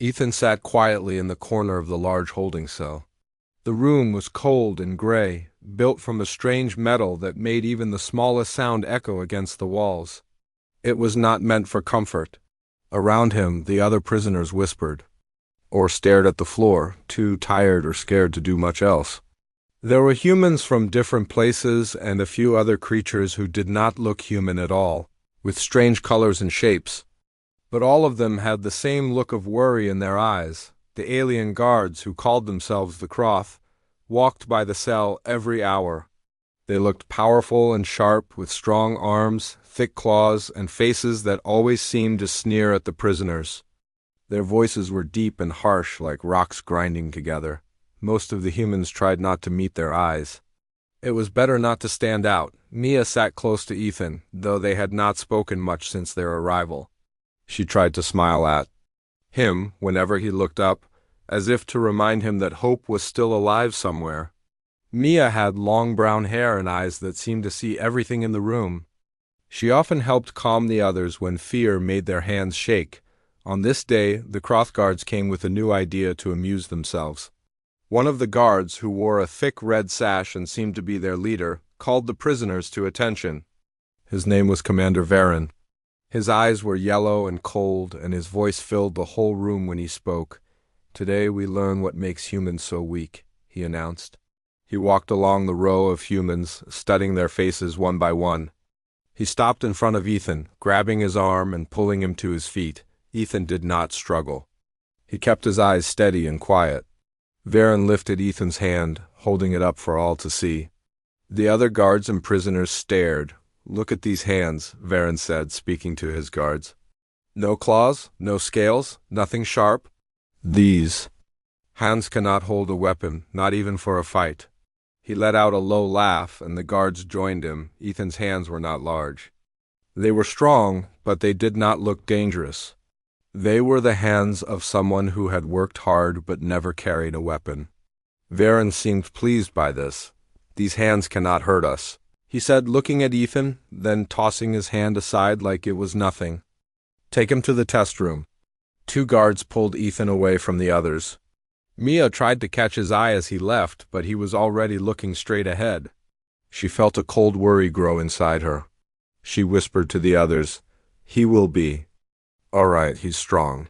Ethan sat quietly in the corner of the large holding cell. The room was cold and gray, built from a strange metal that made even the smallest sound echo against the walls. It was not meant for comfort. Around him, the other prisoners whispered, or stared at the floor, too tired or scared to do much else. There were humans from different places and a few other creatures who did not look human at all, with strange colors and shapes. But all of them had the same look of worry in their eyes. The alien guards, who called themselves the Croth, walked by the cell every hour. They looked powerful and sharp, with strong arms, thick claws, and faces that always seemed to sneer at the prisoners. Their voices were deep and harsh, like rocks grinding together. Most of the humans tried not to meet their eyes. It was better not to stand out. Mia sat close to Ethan, though they had not spoken much since their arrival. She tried to smile at him whenever he looked up, as if to remind him that hope was still alive somewhere. Mia had long brown hair and eyes that seemed to see everything in the room. She often helped calm the others when fear made their hands shake. On this day, the Croth guards came with a new idea to amuse themselves. One of the guards, who wore a thick red sash and seemed to be their leader, called the prisoners to attention. His name was Commander Varen. His eyes were yellow and cold, and his voice filled the whole room when he spoke. "Today we learn what makes humans so weak," he announced. He walked along the row of humans, studying their faces one by one. He stopped in front of Ethan, grabbing his arm and pulling him to his feet. Ethan did not struggle. He kept his eyes steady and quiet. Varen lifted Ethan's hand, holding it up for all to see. The other guards and prisoners stared. "Look at these hands," Varen said, speaking to his guards. "No claws, no scales, nothing sharp. These hands cannot hold a weapon, not even for a fight." He let out a low laugh, and the guards joined him. Ethan's hands were not large. They were strong, but they did not look dangerous. They were the hands of someone who had worked hard but never carried a weapon. Varen seemed pleased by this. "These hands cannot hurt us," he said, looking at Ethan, then tossing his hand aside like it was nothing. "Take him to the test room." Two guards pulled Ethan away from the others. Mia tried to catch his eye as he left, but he was already looking straight ahead. She felt a cold worry grow inside her. She whispered to the others, "He will be all right, he's strong."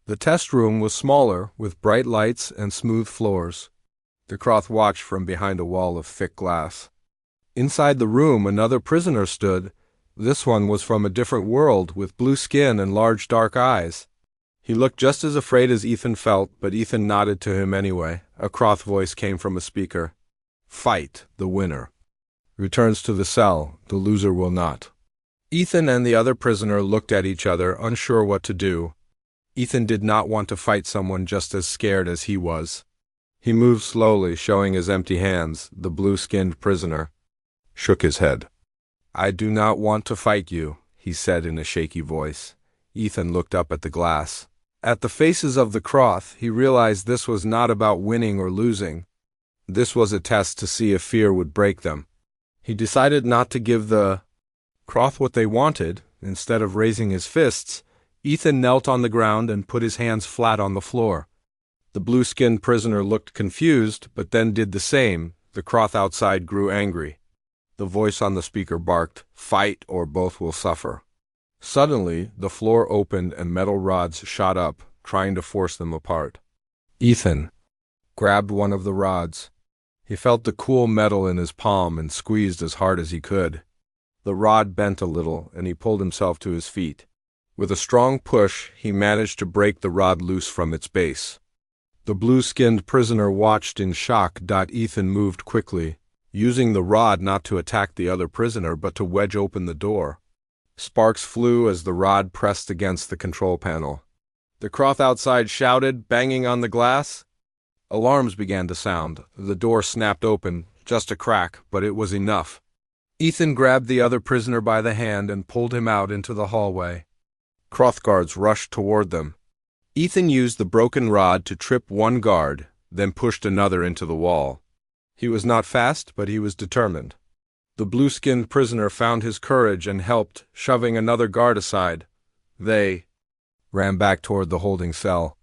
The test room was smaller, with bright lights and smooth floors. The Croth watched from behind a wall of thick glass. Inside the room, another prisoner stood. This one was from a different world, with blue skin and large dark eyes. He looked just as afraid as Ethan felt, but Ethan nodded to him anyway. A Croth voice came from a speaker. "Fight, the winner returns to the cell, the loser will not." Ethan and the other prisoner looked at each other, unsure what to do. Ethan did not want to fight someone just as scared as he was. He moved slowly, showing his empty hands. The blue-skinned prisoner shook his head. "I do not want to fight you," he said in a shaky voice. Ethan looked up at the glass. At the faces of the Croth, he realized this was not about winning or losing. This was a test to see if fear would break them. He decided not to give the Croth what they wanted. Instead of raising his fists, Ethan knelt on the ground and put his hands flat on the floor. The blue-skinned prisoner looked confused, but then did the same. The Croth outside grew angry. The voice on the speaker barked, "Fight, or both will suffer." Suddenly, the floor opened and metal rods shot up, trying to force them apart. Ethan grabbed one of the rods. He felt the cool metal in his palm and squeezed as hard as he could. The rod bent a little, and he pulled himself to his feet. With a strong push, he managed to break the rod loose from its base. The blue-skinned prisoner watched in shock. Ethan moved quickly, using the rod not to attack the other prisoner but to wedge open the door. Sparks flew as the rod pressed against the control panel. The Croth outside shouted, banging on the glass. Alarms began to sound. The door snapped open, just a crack, but it was enough. Ethan grabbed the other prisoner by the hand and pulled him out into the hallway. Croth guards rushed toward them. Ethan used the broken rod to trip one guard, then pushed another into the wall. He was not fast, but he was determined. The blue-skinned prisoner found his courage and helped, shoving another guard aside. They ran back toward the holding cell.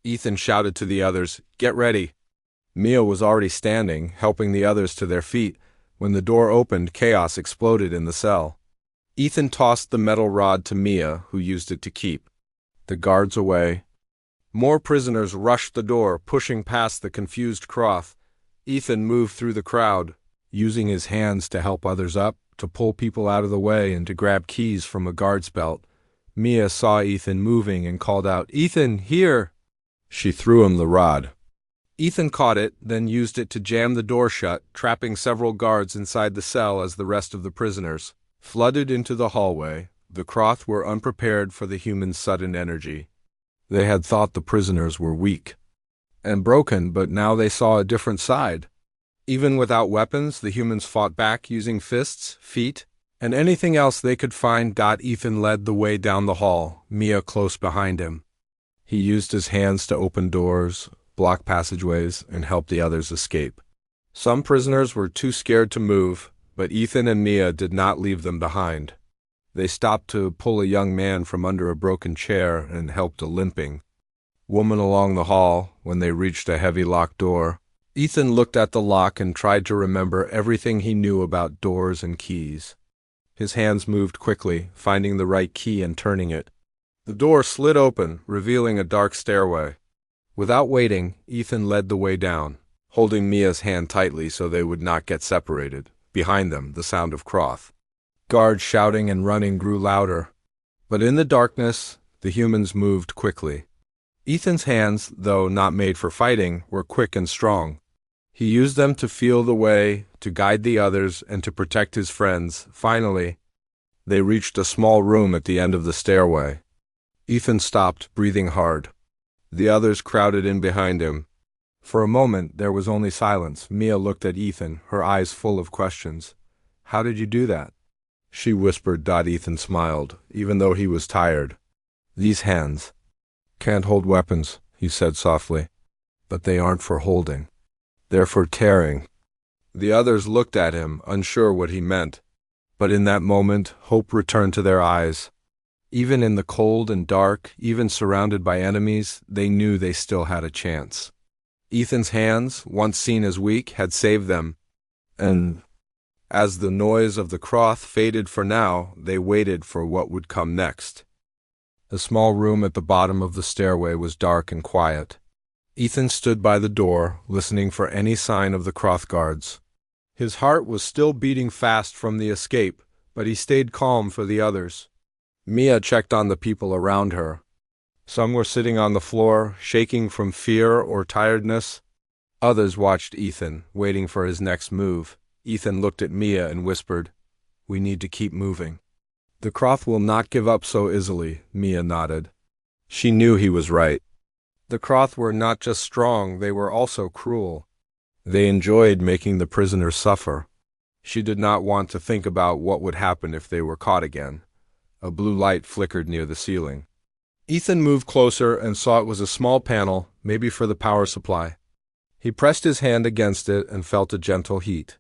Ethan shouted to the others, "Get ready." Mia was already standing, helping the others to their feet. When the door opened, chaos exploded in the cell. Ethan tossed the metal rod to Mia, who used it to keep the guards away. More prisoners rushed the door, pushing past the confused Croth. Ethan moved through the crowd, using his hands to help others up, to pull people out of the way, and to grab keys from a guard's belt. Mia saw Ethan moving and called out, "Ethan, here!" She threw him the rod. Ethan caught it, then used it to jam the door shut, trapping several guards inside the cell as the rest of the prisoners flooded into the hallway. The Croth were unprepared for the humans' sudden energy. They had thought the prisoners were weak and broken, but now they saw a different side. Even without weapons, the humans fought back using fists, feet, and anything else they could find. Ethan led the way down the hall, Mia close behind him. He used his hands to open doors, block passageways, and help the others escape. Some prisoners were too scared to move, but Ethan and Mia did not leave them behind. They stopped to pull a young man from under a broken chair and helped a limping woman along the hall. When they reached a heavy locked door, Ethan looked at the lock and tried to remember everything he knew about doors and keys. His hands moved quickly, finding the right key and turning it. The door slid open, revealing a dark stairway. Without waiting, Ethan led the way down, holding Mia's hand tightly so they would not get separated. Behind them, the sound of Croth guards shouting and running grew louder. But in the darkness, the humans moved quickly. Ethan's hands, though not made for fighting, were quick and strong. He used them to feel the way, to guide the others, and to protect his friends. Finally, they reached a small room at the end of the stairway. Ethan stopped, breathing hard. The others crowded in behind him. For a moment, there was only silence. Mia looked at Ethan, her eyes full of questions. "How did you do that?" she whispered. Ethan smiled, even though he was tired. "These hands can't hold weapons," he said softly. "But they aren't for holding. They're for tearing." The others looked at him, unsure what he meant. But in that moment, hope returned to their eyes. Even in the cold and dark, even surrounded by enemies, they knew they still had a chance. Ethan's hands, once seen as weak, had saved them. And as the noise of the Croth faded for now, they waited for what would come next. The small room at the bottom of the stairway was dark and quiet. Ethan stood by the door, listening for any sign of the Croth guards. His heart was still beating fast from the escape, but he stayed calm for the others. Mia checked on the people around her. Some were sitting on the floor, shaking from fear or tiredness. Others watched Ethan, waiting for his next move. Ethan looked at Mia and whispered, "We need to keep moving." "The Croth will not give up so easily," Mia nodded. She knew he was right. The Croth were not just strong, they were also cruel. They enjoyed making the prisoners suffer. She did not want to think about what would happen if they were caught again. A blue light flickered near the ceiling. Ethan moved closer and saw it was a small panel, maybe for the power supply. He pressed his hand against it and felt a gentle heat.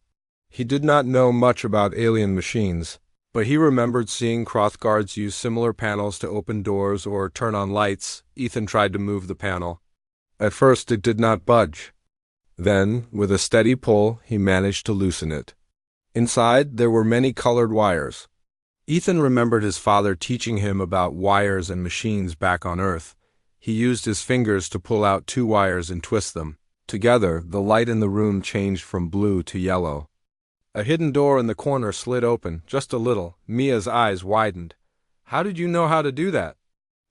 He did not know much about alien machines, but he remembered seeing Croth guards use similar panels to open doors or turn on lights. Ethan tried to move the panel. At first it did not budge. Then, with a steady pull, he managed to loosen it. Inside, there were many colored wires. Ethan remembered his father teaching him about wires and machines back on Earth. He used his fingers to pull out 2 wires and twist them. Together, the light in the room changed from blue to yellow. A hidden door in the corner slid open, just a little. Mia's eyes widened. "How did you know how to do that?"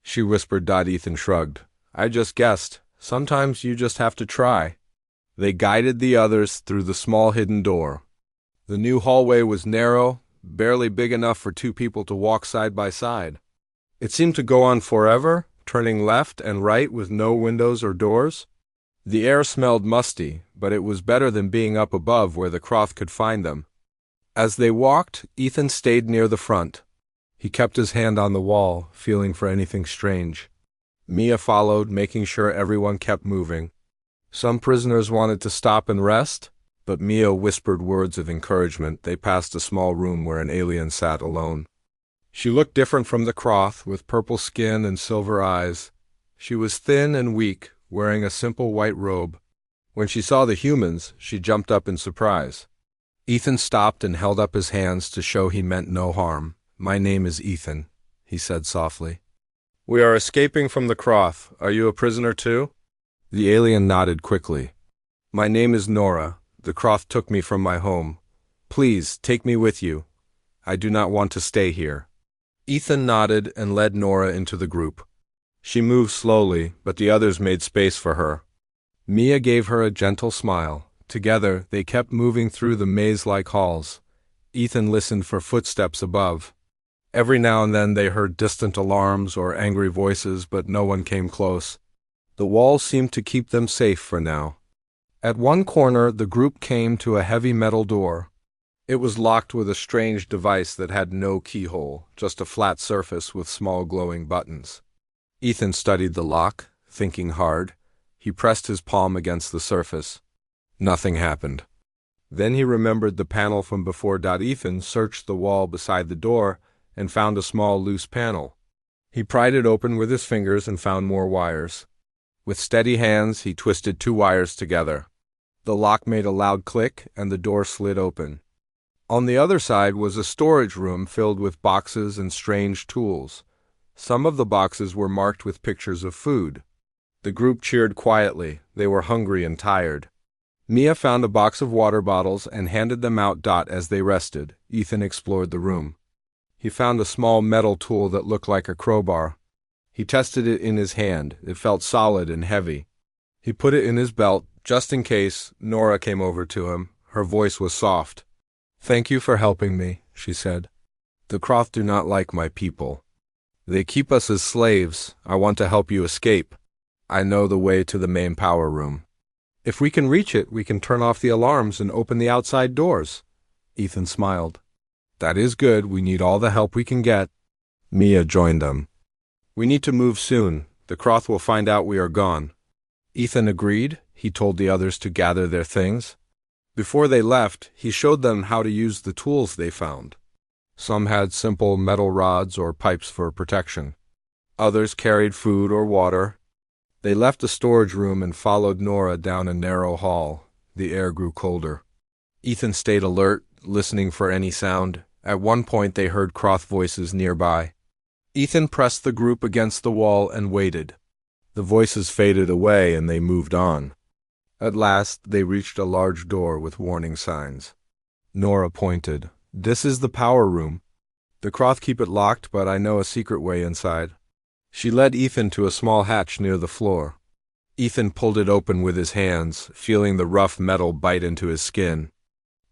she whispered. Ethan shrugged. "I just guessed. Sometimes you just have to try." They guided the others through the small hidden door. The new hallway was narrow, barely big enough for 2 people to walk side by side. It seemed to go on forever, turning left and right with no windows or doors. The air smelled musty, but it was better than being up above where the Croth could find them. As they walked, Ethan stayed near the front. He kept his hand on the wall, feeling for anything strange. Mia followed, making sure everyone kept moving. Some prisoners wanted to stop and rest, but Mia whispered words of encouragement. They passed a small room where an alien sat alone. She looked different from the Croth, with purple skin and silver eyes. She was thin and weak, wearing a simple white robe. When she saw the humans, she jumped up in surprise. Ethan stopped and held up his hands to show he meant no harm. "My name is Ethan," he said softly. "We are escaping from the Croth. Are you a prisoner too?" The alien nodded quickly. "My name is Nora. The Croth took me from my home. Please, take me with you. I do not want to stay here." Ethan nodded and led Nora into the group. She moved slowly, but the others made space for her. Mia gave her a gentle smile. Together, they kept moving through the maze-like halls. Ethan listened for footsteps above. Every now and then they heard distant alarms or angry voices, but no one came close. The walls seemed to keep them safe for now. At one corner, the group came to a heavy metal door. It was locked with a strange device that had no keyhole, just a flat surface with small glowing buttons. Ethan studied the lock, thinking hard. He pressed his palm against the surface. Nothing happened. Then he remembered the panel from before. Ethan searched the wall beside the door and found a small loose panel. He pried it open with his fingers and found more wires. With steady hands, he twisted 2 wires together. The lock made a loud click and the door slid open. On the other side was a storage room filled with boxes and strange tools. Some of the boxes were marked with pictures of food. The group cheered quietly. They were hungry and tired. Mia found a box of water bottles and handed them out. As they rested, Ethan explored the room. He found a small metal tool that looked like a crowbar. He tested it in his hand. It felt solid and heavy. He put it in his belt, just in case. Nora came over to him. Her voice was soft. "Thank you for helping me," she said. "The Croth do not like my people. They keep us as slaves. I want to help you escape. I know the way to the main power room. If we can reach it, we can turn off the alarms and open the outside doors." Ethan smiled. "That is good. We need all the help we can get." Mia joined them. "We need to move soon. The Croth will find out we are gone." Ethan agreed. He told the others to gather their things. Before they left, he showed them how to use the tools they found. Some had simple metal rods or pipes for protection. Others carried food or water. They left the storage room and followed Nora down a narrow hall. The air grew colder. Ethan stayed alert, listening for any sound. At one point they heard Croth voices nearby. Ethan pressed the group against the wall and waited. The voices faded away and they moved on. At last, they reached a large door with warning signs. Nora pointed. "This is the power room. The Croth keep it locked, but I know a secret way inside." She led Ethan to a small hatch near the floor. Ethan pulled it open with his hands, feeling the rough metal bite into his skin.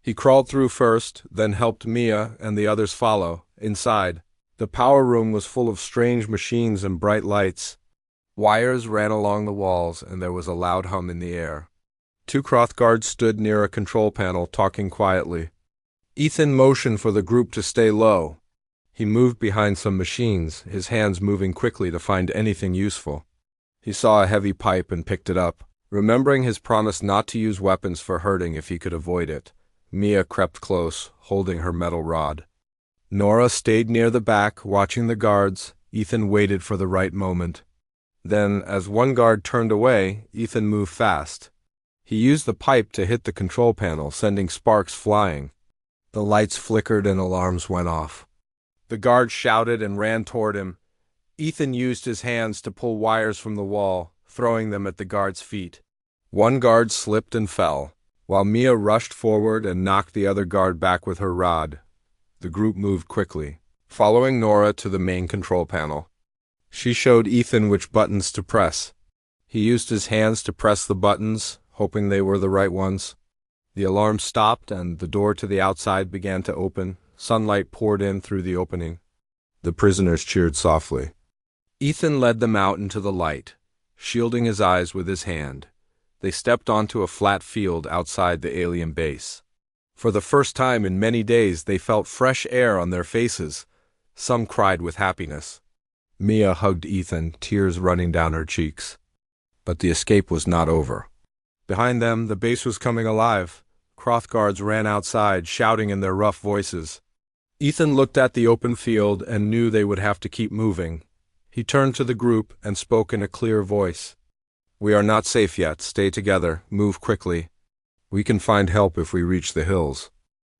He crawled through first, then helped Mia and the others follow. Inside, the power room was full of strange machines and bright lights. Wires ran along the walls, and there was a loud hum in the air. 2 Croth guards stood near a control panel, talking quietly. Ethan motioned for the group to stay low. He moved behind some machines, his hands moving quickly to find anything useful. He saw a heavy pipe and picked it up. Remembering his promise not to use weapons for hurting if he could avoid it, Mia crept close, holding her metal rod. Nora stayed near the back, watching the guards. Ethan waited for the right moment. Then, as one guard turned away, Ethan moved fast. He used the pipe to hit the control panel, sending sparks flying. The lights flickered and alarms went off. The guard shouted and ran toward him. Ethan used his hands to pull wires from the wall, throwing them at the guard's feet. One guard slipped and fell, while Mia rushed forward and knocked the other guard back with her rod. The group moved quickly, following Nora to the main control panel. She showed Ethan which buttons to press. He used his hands to press the buttons, hoping they were the right ones. The alarm stopped and the door to the outside began to open. Sunlight poured in through the opening. The prisoners cheered softly. Ethan led them out into the light, shielding his eyes with his hand. They stepped onto a flat field outside the alien base. For the first time in many days, they felt fresh air on their faces. Some cried with happiness. Mia hugged Ethan, tears running down her cheeks. But the escape was not over. Behind them, the base was coming alive. Croth guards ran outside, shouting in their rough voices. Ethan looked at the open field and knew they would have to keep moving. He turned to the group and spoke in a clear voice. We are not safe yet. Stay together. Move quickly. We can find help if we reach the hills.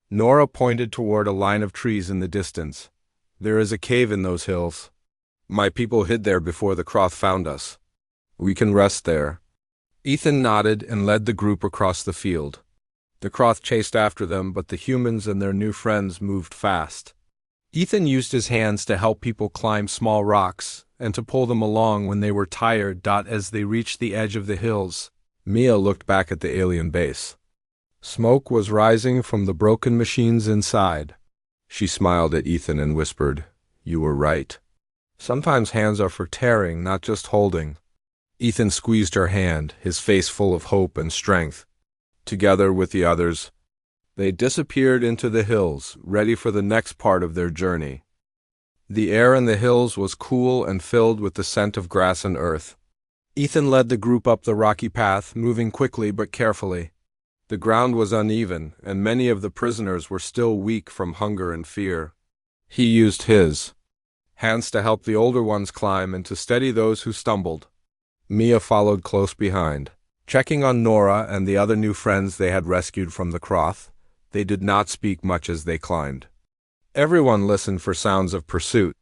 Nora pointed toward a line of trees in the distance. There is a cave in those hills. My people hid there before the Croth found us. We can rest there. Ethan nodded and led the group across the field. The Croth chased after them, but the humans and their new friends moved fast. Ethan used his hands to help people climb small rocks and to pull them along when they were tired. As they reached the edge of the hills, Mia looked back at the alien base. Smoke was rising from the broken machines inside. She smiled at Ethan and whispered, "You were right. Sometimes hands are for tearing, not just holding." Ethan squeezed her hand, his face full of hope and strength. Together with the others, they disappeared into the hills, ready for the next part of their journey. The air in the hills was cool and filled with the scent of grass and earth. Ethan led the group up the rocky path, moving quickly but carefully. The ground was uneven, and many of the prisoners were still weak from hunger and fear. He used his hands to help the older ones climb and to steady those who stumbled. Mia followed close behind, checking on Nora and the other new friends they had rescued from the Croth. They did not speak much as they climbed. Everyone listened for sounds of pursuit.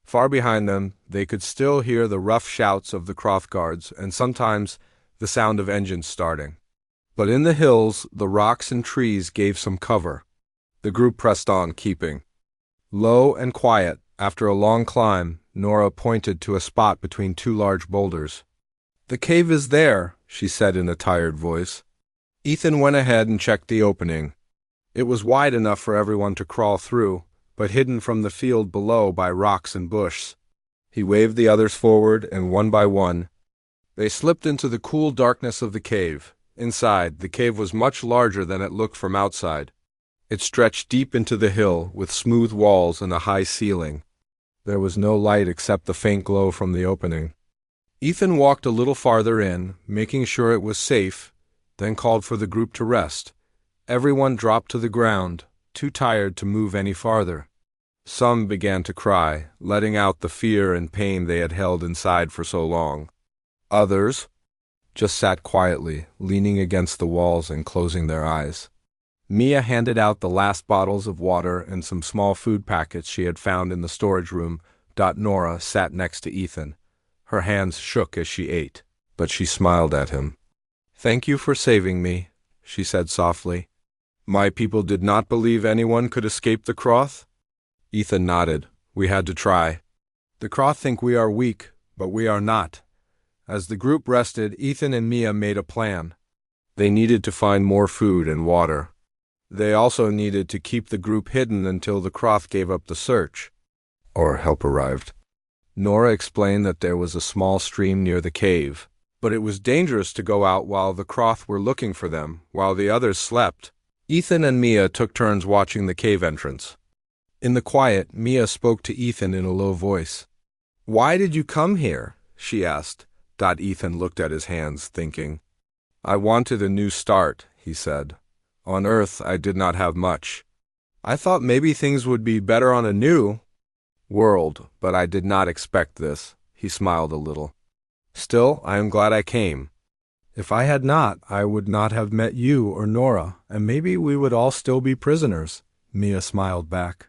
Far behind them, they could still hear the rough shouts of the Croth guards and sometimes the sound of engines starting. But in the hills, the rocks and trees gave some cover. The group pressed on, keeping low and quiet. After a long climb, Nora pointed to a spot between two large boulders. "The cave is there," she said in a tired voice. Ethan went ahead and checked the opening. It was wide enough for everyone to crawl through, but hidden from the field below by rocks and bush. He waved the others forward, and one by one, they slipped into the cool darkness of the cave. Inside, the cave was much larger than it looked from outside. It stretched deep into the hill, with smooth walls and a high ceiling. There was no light except the faint glow from the opening. Ethan walked a little farther in, making sure it was safe, then called for the group to rest. Everyone dropped to the ground, too tired to move any farther. Some began to cry, letting out the fear and pain they had held inside for so long. Others just sat quietly, leaning against the walls and closing their eyes. Mia handed out the last bottles of water and some small food packets she had found in the storage room. Nora sat next to Ethan. Her hands shook as she ate, but she smiled at him. "Thank you for saving me," she said softly. "My people did not believe anyone could escape the Croth?" Ethan nodded. "We had to try. The Croth think we are weak, but we are not." As the group rested, Ethan and Mia made a plan. They needed to find more food and water. They also needed to keep the group hidden until the Croth gave up the search, or help arrived. Nora explained that there was a small stream near the cave, but it was dangerous to go out while the Croth were looking for them, while the others slept. Ethan and Mia took turns watching the cave entrance. In the quiet, Mia spoke to Ethan in a low voice. "Why did you come here?" she asked. Ethan looked at his hands, thinking. "I wanted a new start," he said. "On Earth, I did not have much. I thought maybe things would be better on a new world, but I did not expect this." He smiled a little. "Still, I am glad I came. If I had not, I would not have met you or Nora, and maybe we would all still be prisoners." Mia smiled back.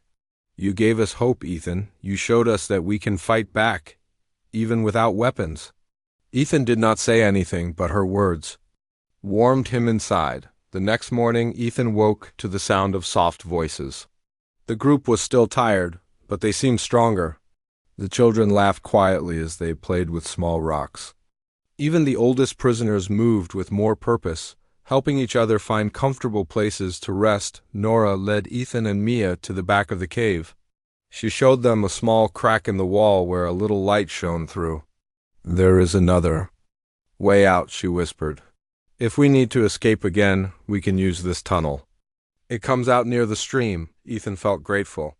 "You gave us hope, Ethan. You showed us that we can fight back, even without weapons." Ethan did not say anything, but her words warmed him inside. The next morning, Ethan woke to the sound of soft voices. The group was still tired, but they seemed stronger. The children laughed quietly as they played with small rocks. Even the oldest prisoners moved with more purpose, helping each other find comfortable places to rest. Nora led Ethan and Mia to the back of the cave. She showed them a small crack in the wall where a little light shone through. "There is another way out," she whispered. "If we need to escape again, we can use this tunnel. It comes out near the stream." Ethan felt grateful.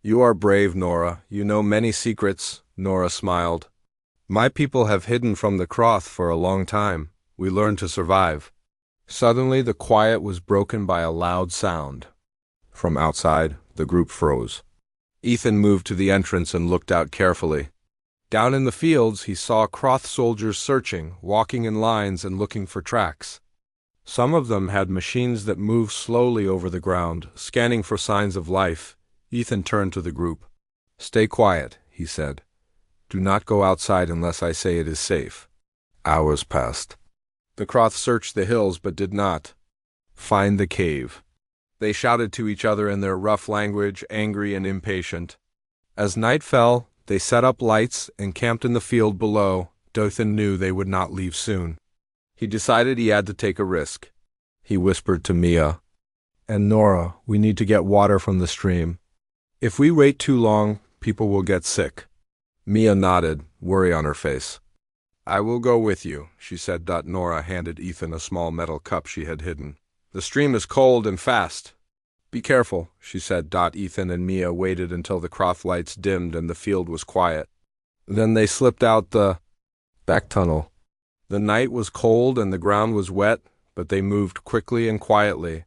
"You are brave, Nora. You know many secrets." Nora smiled. "My people have hidden from the Croth for a long time. We learned to survive." Suddenly, the quiet was broken by a loud sound. From outside, the group froze. Ethan moved to the entrance and looked out carefully. Down in the fields, he saw Croth soldiers searching, walking in lines and looking for tracks. Some of them had machines that moved slowly over the ground, scanning for signs of life. Ethan turned to the group. "Stay quiet," he said. "Do not go outside unless I say it is safe." Hours passed. The Croth searched the hills but did not find the cave. They shouted to each other in their rough language, angry and impatient. As night fell, they set up lights and camped in the field below. Ethan knew they would not leave soon. He decided he had to take a risk. He whispered to Mia and Nora, "We need to get water from the stream. If we wait too long, people will get sick." Mia nodded, worry on her face. "I will go with you," she said. Nora handed Ethan a small metal cup she had hidden. "The stream is cold and fast." "Be careful," she said. Ethan and Mia waited until the Croth lights dimmed and the field was quiet. Then they slipped out the back tunnel. The night was cold and the ground was wet, but they moved quickly and quietly.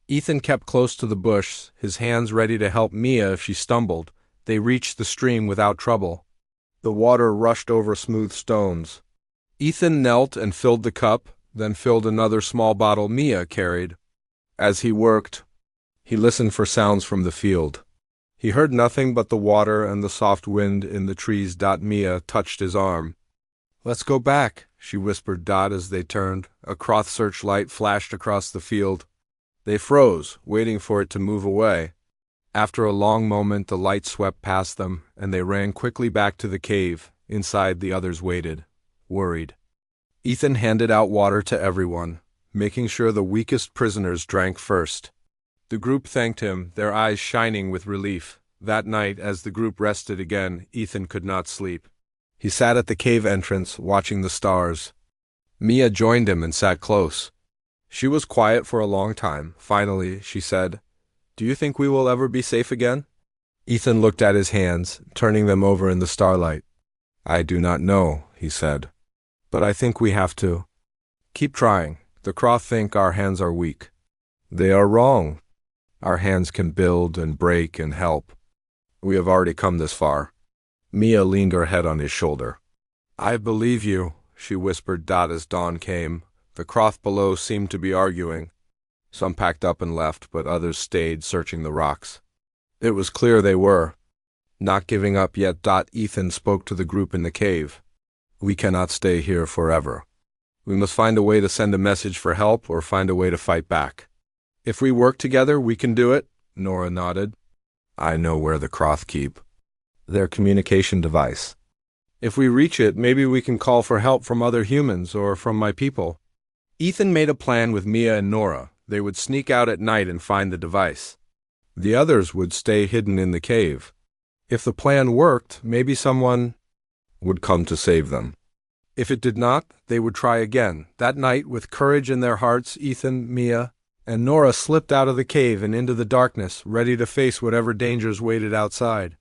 Ethan kept close to the bush, his hands ready to help Mia if she stumbled. They reached the stream without trouble. The water rushed over smooth stones. Ethan knelt and filled the cup, then filled another small bottle Mia carried. As he worked, he listened for sounds from the field. He heard nothing but the water and the soft wind in the trees. Mia touched his arm. "Let's go back," she whispered. As they turned, a Croth searchlight flashed across the field. They froze, waiting for it to move away. After a long moment, the light swept past them, and they ran quickly back to the cave. Inside, the others waited, worried. Ethan handed out water to everyone, making sure the weakest prisoners drank first. The group thanked him, their eyes shining with relief. That night, as the group rested again, Ethan could not sleep. He sat at the cave entrance, watching the stars. Mia joined him and sat close. She was quiet for a long time. Finally, she said, "Do you think we will ever be safe again?" Ethan looked at his hands, turning them over in the starlight. "I do not know," he said. "But I think we have to keep trying. The Croth think our hands are weak. They are wrong. Our hands can build and break and help. We have already come this far." Mia leaned her head on his shoulder. "I believe you," she whispered. As dawn came, the Croth below seemed to be arguing. Some packed up and left, but others stayed, searching the rocks. It was clear they were not giving up yet. Ethan spoke to the group in the cave. "We cannot stay here forever. We must find a way to send a message for help or find a way to fight back. If we work together, we can do it." Nora nodded. "I know where the Croth keep their communication device. If we reach it, maybe we can call for help from other humans or from my people." Ethan made a plan with Mia and Nora. They would sneak out at night and find the device. The others would stay hidden in the cave. If the plan worked, maybe someone would come to save them. If it did not, they would try again. That night, with courage in their hearts, Ethan, Mia, and Nora slipped out of the cave and into the darkness, ready to face whatever dangers waited outside.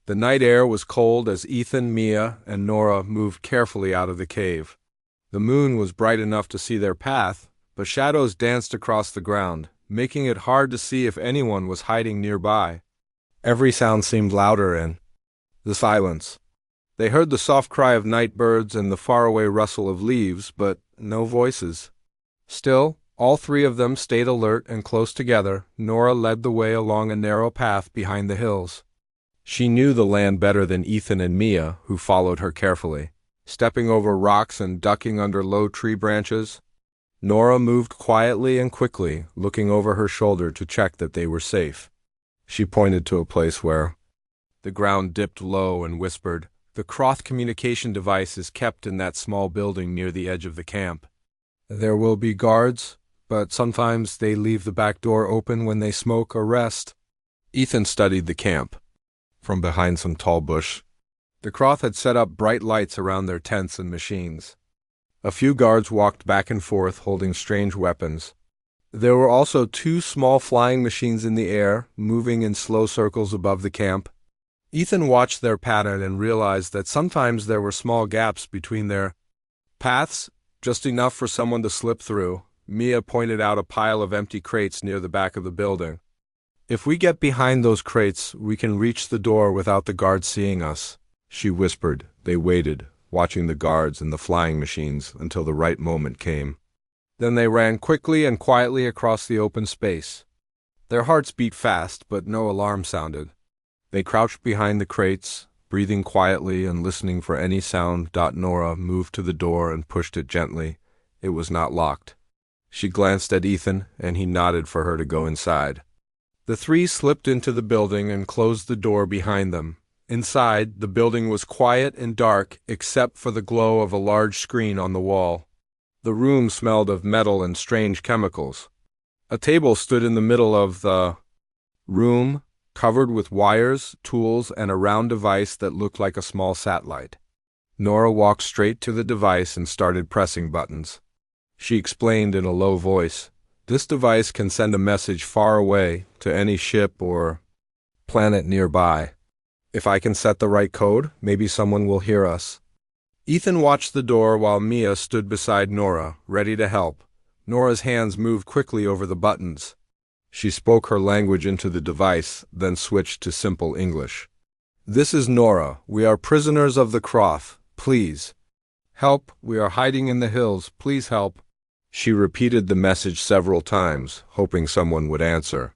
The night air was cold as Ethan, Mia, and Nora moved carefully out of the cave. The moon was bright enough to see their path, but shadows danced across the ground, making it hard to see if anyone was hiding nearby. Every sound seemed louder in the silence. They heard the soft cry of night birds and the faraway rustle of leaves, but no voices. Still, all three of them stayed alert and close together. Nora led the way along a narrow path behind the hills. She knew the land better than Ethan and Mia, who followed her carefully, stepping over rocks and ducking under low tree branches. Nora moved quietly and quickly, looking over her shoulder to check that they were safe. She pointed to a place where the ground dipped low and whispered, "The Croth communication device is kept in that small building near the edge of the camp. There will be guards, but sometimes they leave the back door open when they smoke or rest." Ethan studied the camp from behind some tall bush. The Croth had set up bright lights around their tents and machines. A few guards walked back and forth holding strange weapons. There were also two small flying machines in the air, moving in slow circles above the camp. Ethan watched their pattern and realized that sometimes there were small gaps between their paths, just enough for someone to slip through. Mia pointed out a pile of empty crates near the back of the building. "If we get behind those crates, we can reach the door without the guards seeing us." she whispered. They waited, watching the guards and the flying machines until the right moment came. Then they ran quickly and quietly across the open space. Their hearts beat fast, but no alarm sounded. They crouched behind the crates, breathing quietly and listening for any sound. Nora moved to the door and pushed it gently. It was not locked. She glanced at Ethan, and he nodded for her to go inside. The three slipped into the building and closed the door behind them. Inside, the building was quiet and dark except for the glow of a large screen on the wall. The room smelled of metal and strange chemicals. A table stood in the middle of the room, covered with wires, tools, and a round device that looked like a small satellite. Nora walked straight to the device and started pressing buttons. She explained in a low voice, "This device can send a message far away to any ship or planet nearby. If I can set the right code, maybe someone will hear us." Ethan watched the door while Mia stood beside Nora, ready to help. Nora's hands moved quickly over the buttons. She spoke her language into the device, then switched to simple English. "This is Nora. We are prisoners of the Croth. Please help. We are hiding in the hills. Please help." She repeated the message several times, hoping someone would answer.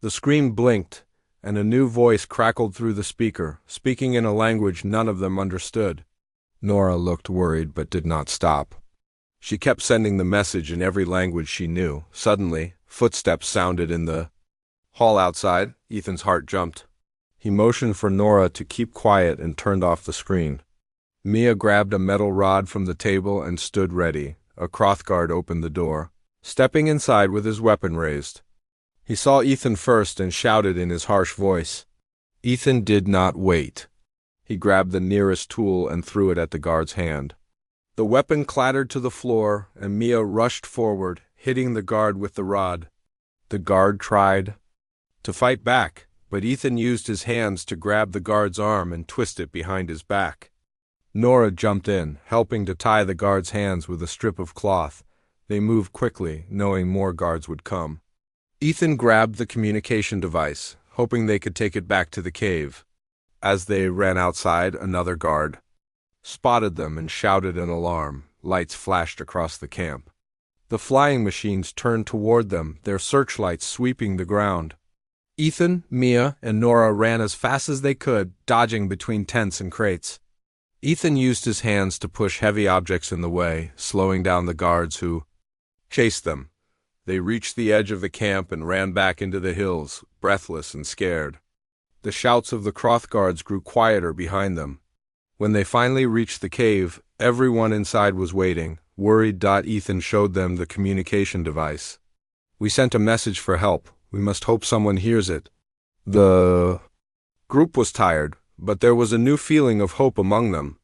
The screen blinked, and a new voice crackled through the speaker, speaking in a language none of them understood. Nora looked worried but did not stop. She kept sending the message in every language she knew. Suddenly, footsteps sounded in the hall outside. Ethan's heart jumped. He motioned for Nora to keep quiet and turned off the screen. Mia grabbed a metal rod from the table and stood ready. A Croth guard opened the door, stepping inside with his weapon raised. He saw Ethan first and shouted in his harsh voice. Ethan did not wait. He grabbed the nearest tool and threw it at the guard's hand. The weapon clattered to the floor, and Mia rushed forward, hitting the guard with the rod. The guard tried to fight back, but Ethan used his hands to grab the guard's arm and twist it behind his back. Nora jumped in, helping to tie the guard's hands with a strip of cloth. They moved quickly, knowing more guards would come. Ethan grabbed the communication device, hoping they could take it back to the cave. As they ran outside, another guard spotted them and shouted an alarm. Lights flashed across the camp. The flying machines turned toward them, their searchlights sweeping the ground. Ethan, Mia, and Nora ran as fast as they could, dodging between tents and crates. Ethan used his hands to push heavy objects in the way, slowing down the guards who chased them. They reached the edge of the camp and ran back into the hills, breathless and scared. The shouts of the Croth guards grew quieter behind them. When they finally reached the cave, everyone inside was waiting. Worried, Ethan showed them the communication device. "We sent a message for help. We must hope someone hears it." The group was tired, but there was a new feeling of hope among them.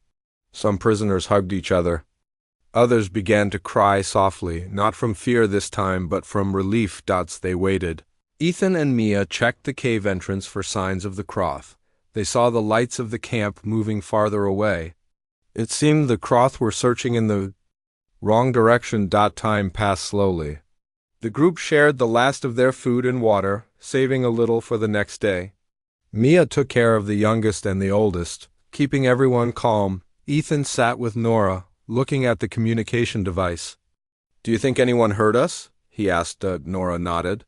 Some prisoners hugged each other. Others began to cry softly, not from fear this time, but from relief. They waited. Ethan and Mia checked the cave entrance for signs of the Croth. They saw the lights of the camp moving farther away. It seemed the Croth were searching in the wrong direction. Time passed slowly. The group shared the last of their food and water, saving a little for the next day. Mia took care of the youngest and the oldest, keeping everyone calm. Ethan sat with Nora, looking at the communication device. "Do you think anyone heard us?" he asked. Nora nodded.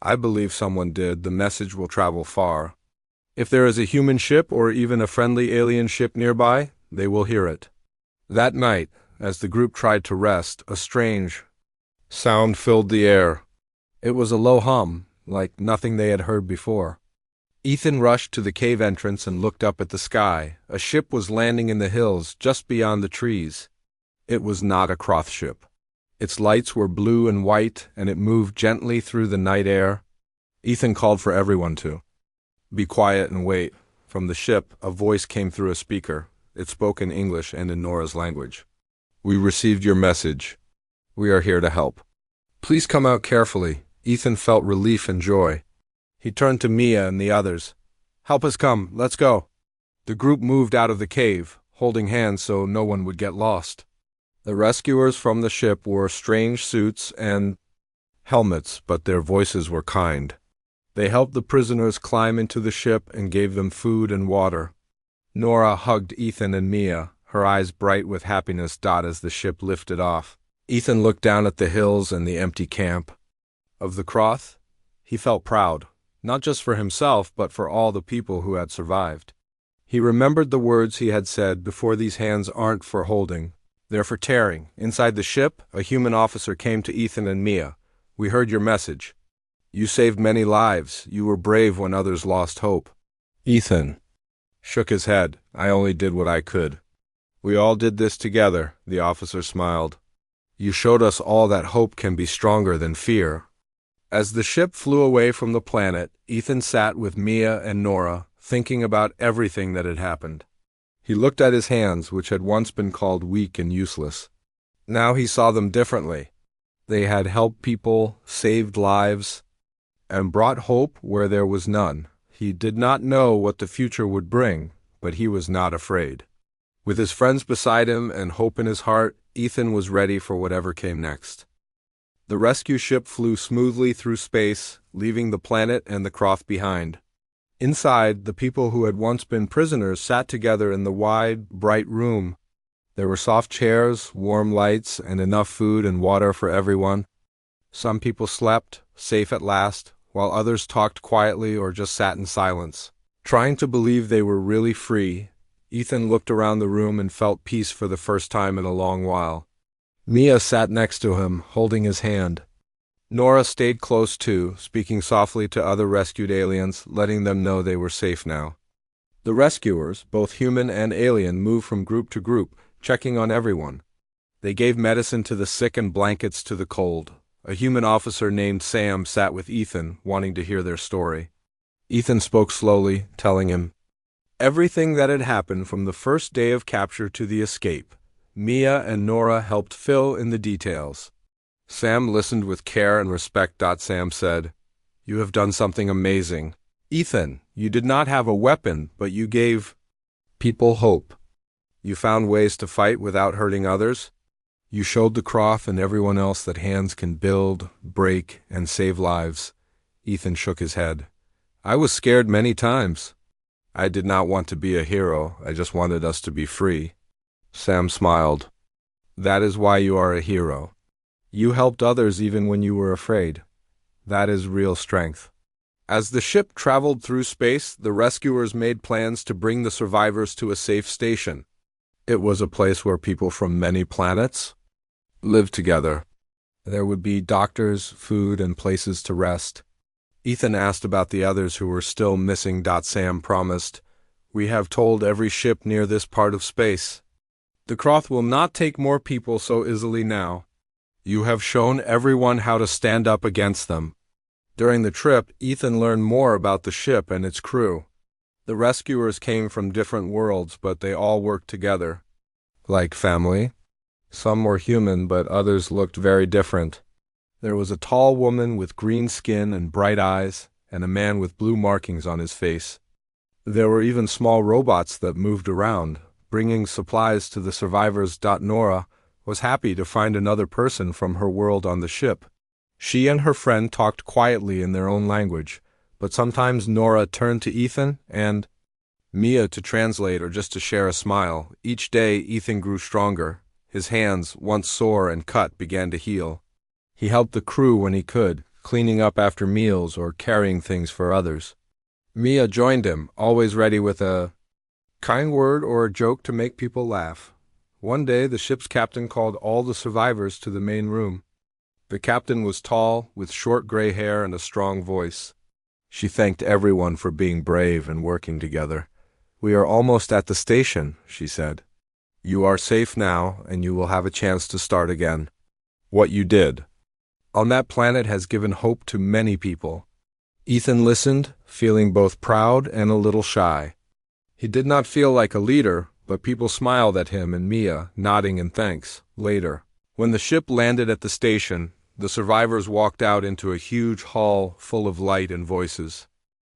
"I believe someone did. The message will travel far. If there is a human ship or even a friendly alien ship nearby, they will hear it." That night, as the group tried to rest, a strange sound filled the air. It was a low hum, like nothing they had heard before. Ethan rushed to the cave entrance and looked up at the sky. A ship was landing in the hills just beyond the trees. It was not a Croth ship. Its lights were blue and white, and it moved gently through the night air. Ethan called for everyone to be quiet and wait. From the ship, a voice came through a speaker. It spoke in English and in Nora's language. "We received your message. We are here to help. Please come out carefully." Ethan felt relief and joy. He turned to Mia and the others. "Help us come. Let's go." The group moved out of the cave, holding hands so no one would get lost. The rescuers from the ship wore strange suits and helmets, but their voices were kind. They helped the prisoners climb into the ship and gave them food and water. Nora hugged Ethan and Mia, her eyes bright with happiness as the ship lifted off. Ethan looked down at the hills and the empty camp. Of the Croth, he felt proud, not just for himself but for all the people who had survived. He remembered the words he had said before: these hands aren't for holding, they're for tearing. Inside the ship, a human officer came to Ethan and Mia. We heard your message. You saved many lives. You were brave when others lost hope. Ethan shook his head. I only did what I could. We all did this together, the officer smiled. You showed us all that hope can be stronger than fear. As the ship flew away from the planet, Ethan sat with Mia and Nora, thinking about everything that had happened. He looked at his hands, which had once been called weak and useless. Now he saw them differently. They had helped people, saved lives, and brought hope where there was none. He did not know what the future would bring, but he was not afraid. With his friends beside him and hope in his heart, Ethan was ready for whatever came next. The rescue ship flew smoothly through space, leaving the planet and the Croth behind. Inside, the people who had once been prisoners sat together in the wide, bright room. There were soft chairs, warm lights, and enough food and water for everyone. Some people slept, safe at last, while others talked quietly or just sat in silence. Trying to believe they were really free, Ethan looked around the room and felt peace for the first time in a long while. Mia sat next to him, holding his hand. Nora stayed close too, speaking softly to other rescued aliens, letting them know they were safe now. The rescuers, both human and alien, moved from group to group, checking on everyone. They gave medicine to the sick and blankets to the cold. A human officer named Sam sat with Ethan, wanting to hear their story. Ethan spoke slowly, telling him everything that had happened from the first day of capture to the escape. Mia and Nora helped fill in the details. Sam listened with care and respect. Sam said, You have done something amazing. Ethan, you did not have a weapon, but you gave people hope. You found ways to fight without hurting others. You showed the Croth and everyone else that hands can build, break, and save lives. Ethan shook his head. I was scared many times. I did not want to be a hero. I just wanted us to be free. Sam smiled. That is why you are a hero. You helped others even when you were afraid. That is real strength. As the ship traveled through space, the rescuers made plans to bring the survivors to a safe station. It was a place where people from many planets lived together. There would be doctors, food, and places to rest. Ethan asked about the others who were still missing. Sam promised, We have told every ship near this part of space. The Croth will not take more people so easily now. You have shown everyone how to stand up against them. During the trip, Ethan learned more about the ship and its crew. The rescuers came from different worlds, but they all worked together. Like family. Some were human, but others looked very different. There was a tall woman with green skin and bright eyes, and a man with blue markings on his face. There were even small robots that moved around, bringing supplies to the survivors. Nora was happy to find another person from her world on the ship. She and her friend talked quietly in their own language, but sometimes Nora turned to Ethan and Mia to translate or just to share a smile. Each day, Ethan grew stronger. His hands, once sore and cut, began to heal. He helped the crew when he could, cleaning up after meals or carrying things for others. Mia joined him, always ready with a kind word or a joke to make people laugh. One day, the ship's captain called all the survivors to the main room. The captain was tall, with short gray hair and a strong voice. She thanked everyone for being brave and working together. We are almost at the station, she said. You are safe now, and you will have a chance to start again. What you did on that planet has given hope to many people. Ethan listened, feeling both proud and a little shy. He did not feel like a leader, but people smiled at him and Mia, nodding in thanks. Later, when the ship landed at the station, the survivors walked out into a huge hall full of light and voices.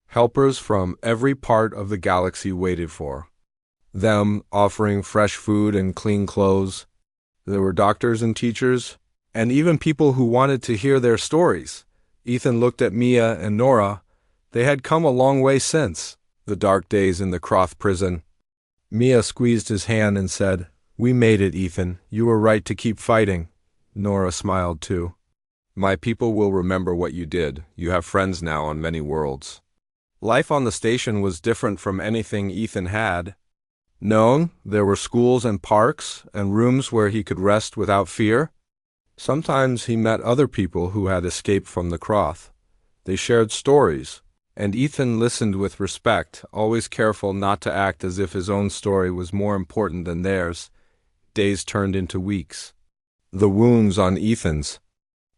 Helpers from every part of the galaxy waited for them, offering fresh food and clean clothes. There were doctors and teachers, and even people who wanted to hear their stories. Ethan looked at Mia and Nora. They had come a long way since the dark days in the Croth prison. Mia squeezed his hand and said, "We made it, Ethan. You were right to keep fighting." Nora smiled too. "My people will remember what you did. You have friends now on many worlds." Life on the station was different from anything Ethan had known. There were schools and parks and rooms where he could rest without fear. Sometimes he met other people who had escaped from the Croth. They shared stories, and Ethan listened with respect, always careful not to act as if his own story was more important than theirs. Days turned into weeks. The wounds on Ethan's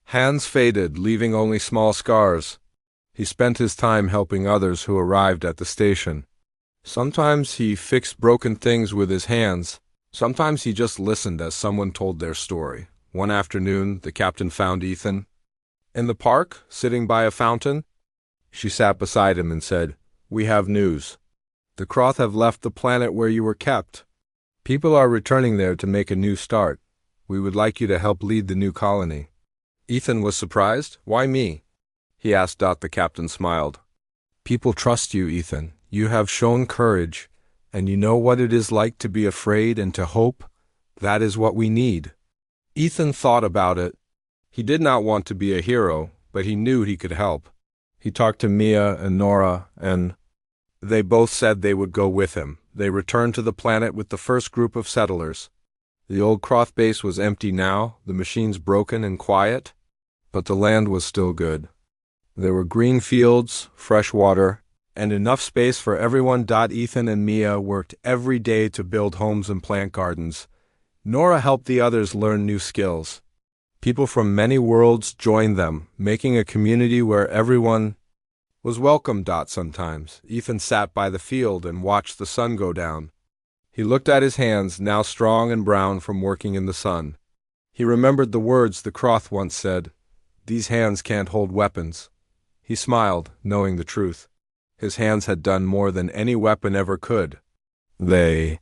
hands faded, leaving only small scars. He spent his time helping others who arrived at the station. Sometimes he fixed broken things with his hands. Sometimes he just listened as someone told their story. One afternoon, the captain found Ethan in the park, sitting by a fountain. She sat beside him and said, "We have news. The Croth have left the planet where you were kept. People are returning there to make a new start. We would like you to help lead the new colony." Ethan was surprised. "Why me?" he asked. The captain smiled. "People trust you, Ethan. You have shown courage, and you know what it is like to be afraid and to hope. That is what we need." Ethan thought about it. He did not want to be a hero, but he knew he could help. He talked to Mia and Nora, and they both said they would go with him. They returned to the planet with the first group of settlers. The old Croth base was empty now, the machines broken and quiet, but the land was still good. There were green fields, fresh water, and enough space for everyone. Ethan and Mia worked every day to build homes and plant gardens. Nora helped the others learn new skills. People from many worlds joined them, making a community where everyone was welcome. Sometimes Ethan sat by the field and watched the sun go down. He looked at his hands, now strong and brown from working in the sun. He remembered the words the Croth once said, "These hands can't hold weapons." He smiled, knowing the truth. His hands had done more than any weapon ever could. They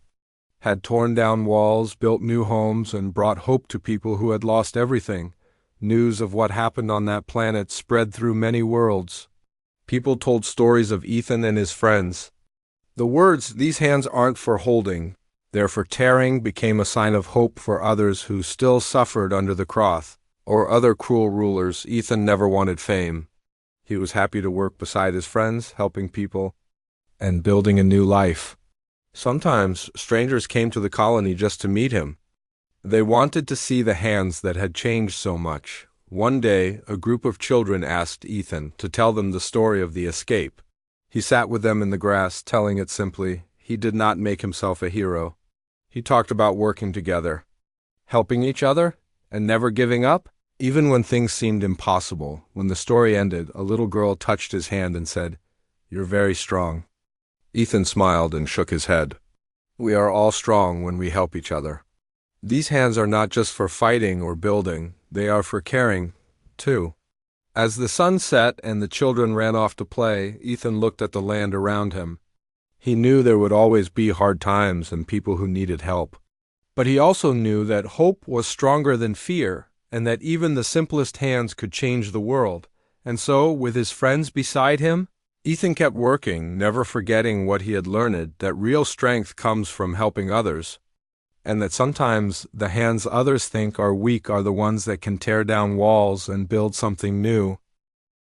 had torn down walls, built new homes, and brought hope to people who had lost everything. News of what happened on that planet spread through many worlds. People told stories of Ethan and his friends. The words, "These hands aren't for holding, they're for tearing," became a sign of hope for others who still suffered under the Croth or other cruel rulers. Ethan never wanted fame. He was happy to work beside his friends, helping people and building a new life. Sometimes strangers came to the colony just to meet him. They wanted to see the hands that had changed so much. One day, a group of children asked Ethan to tell them the story of the escape. He sat with them in the grass, telling it simply. He did not make himself a hero. He talked about working together, helping each other, and never giving up, even when things seemed impossible. When the story ended, a little girl touched his hand and said, "You're very strong." Ethan smiled and shook his head. "We are all strong when we help each other. These hands are not just for fighting or building, they are for caring, too." As the sun set and the children ran off to play, Ethan looked at the land around him. He knew there would always be hard times and people who needed help. But he also knew that hope was stronger than fear, and that even the simplest hands could change the world. And so, with his friends beside him, Ethan kept working, never forgetting what he had learned, that real strength comes from helping others, and that sometimes the hands others think are weak are the ones that can tear down walls and build something new.